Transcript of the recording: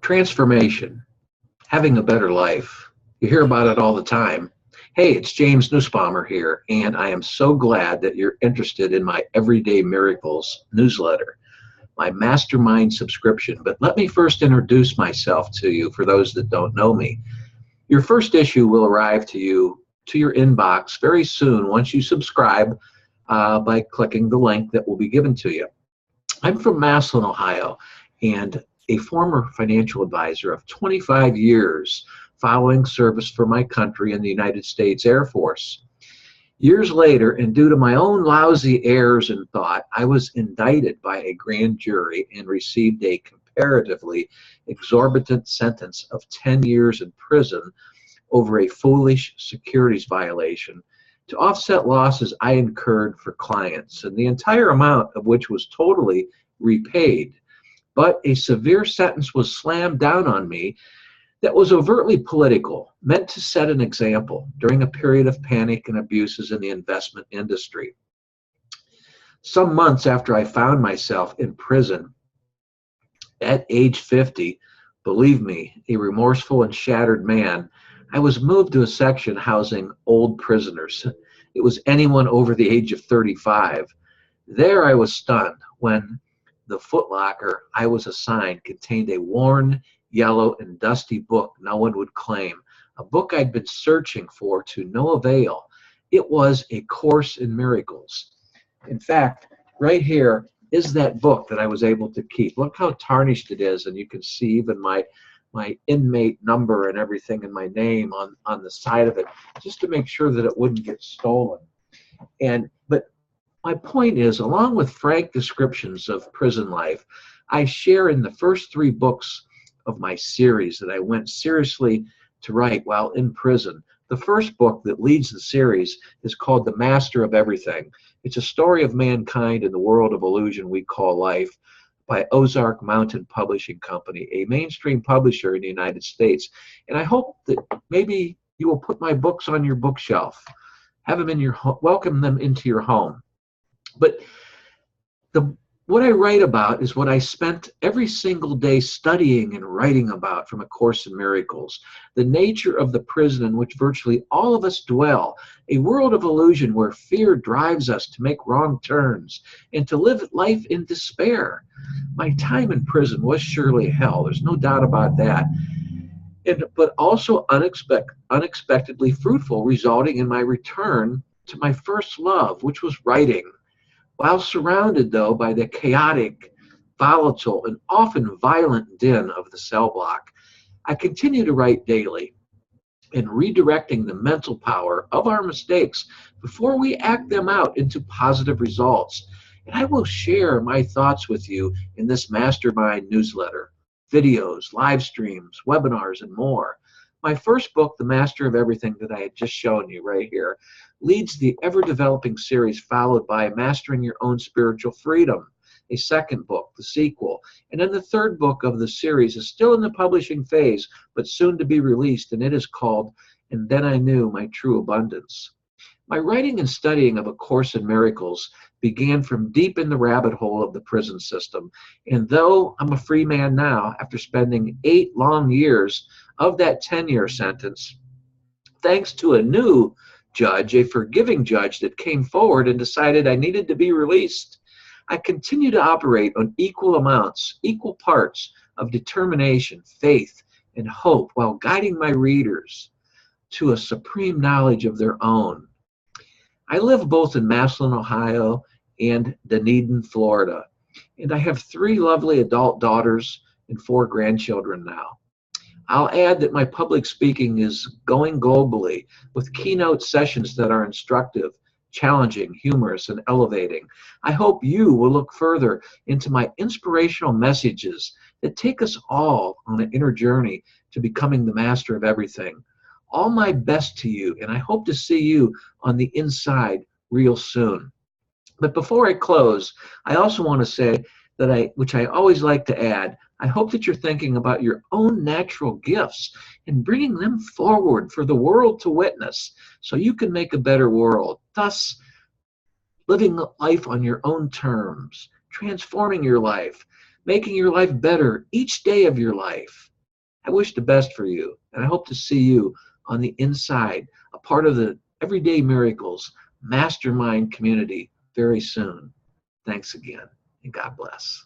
Transformation, having a better life. You hear about it all the time. Hey, it's James Nussbaumer here, and I am so glad that you're interested in my Everyday Miracles newsletter, my mastermind subscription. But let me first introduce myself to you for those that don't know me. Your first issue will arrive to you to your inbox very soon once you subscribe by clicking the link that will be given to you. I'm from Massillon, Ohio, and a former financial advisor of 25 years following service for my country in the United States Air Force. Years later, and due to my own lousy errors in thought, I was indicted by a grand jury and received a comparatively exorbitant sentence of 10 years in prison over a foolish securities violation to offset losses I incurred for clients, and the entire amount of which was totally repaid. But a severe sentence was slammed down on me that was overtly political, meant to set an example during a period of panic and abuses in the investment industry. Some months after I found myself in prison at age 50, believe me, a remorseful and shattered man, I was moved to a section housing old prisoners. It was anyone over the age of 35. There I was stunned when the footlocker I was assigned contained a worn, yellow, and dusty book no one would claim, a book I'd been searching for to no avail. It was A Course in Miracles. In fact, right here is that book that I was able to keep. Look how tarnished it is, and you can see even my inmate number and everything and my name on the side of it, just to make sure that it wouldn't get stolen. But my point is, along with frank descriptions of prison life, I share in the first 3 books of my series that I went seriously to write while in prison. The first book that leads the series is called The Master of Everything. It's a story of mankind in the world of illusion we call life, by Ozark Mountain Publishing Company, a mainstream publisher in the United States. And I hope that maybe you will put my books on your bookshelf, have them in your home, welcome them into your home. But what I write about is what I spent every single day studying and writing about from A Course in Miracles, the nature of the prison in which virtually all of us dwell, a world of illusion where fear drives us to make wrong turns and to live life in despair. My time in prison was surely hell, there's no doubt about that, but also unexpectedly fruitful, resulting in my return to my first love, which was writing. While surrounded, though, by the chaotic, volatile, and often violent din of the cell block, I continue to write daily and redirecting the mental power of our mistakes before we act them out into positive results. And I will share my thoughts with you in this Mastermind newsletter, videos, live streams, webinars, and more. My first book, The Master of Everything, that I had just shown you right here, leads the ever-developing series followed by Mastering Your Own Spiritual Freedom, a second book, the sequel. And then the third book of the series is still in the publishing phase, but soon to be released, and it is called And Then I Knew My True Abundance. My writing and studying of A Course in Miracles began from deep in the rabbit hole of the prison system. And though I'm a free man now, after spending 8 long years of that 10-year sentence, thanks to a new judge, a forgiving judge that came forward and decided I needed to be released, I continue to operate on equal amounts, equal parts of determination, faith, and hope while guiding my readers to a supreme knowledge of their own. I live both in Massillon, Ohio, and Dunedin, Florida, and I have 3 lovely adult daughters and 4 grandchildren now. I'll add that my public speaking is going globally with keynote sessions that are instructive, challenging, humorous, and elevating. I hope you will look further into my inspirational messages that take us all on an inner journey to becoming the master of everything. All my best to you, and I hope to see you on the inside real soon. But before I close, I also want to say that which I always like to add, I hope that you're thinking about your own natural gifts and bringing them forward for the world to witness so you can make a better world, thus living life on your own terms, transforming your life, making your life better each day of your life. I wish the best for you, and I hope to see you on the inside, a part of the Everyday Miracles Mastermind community very soon. Thanks again, and God bless.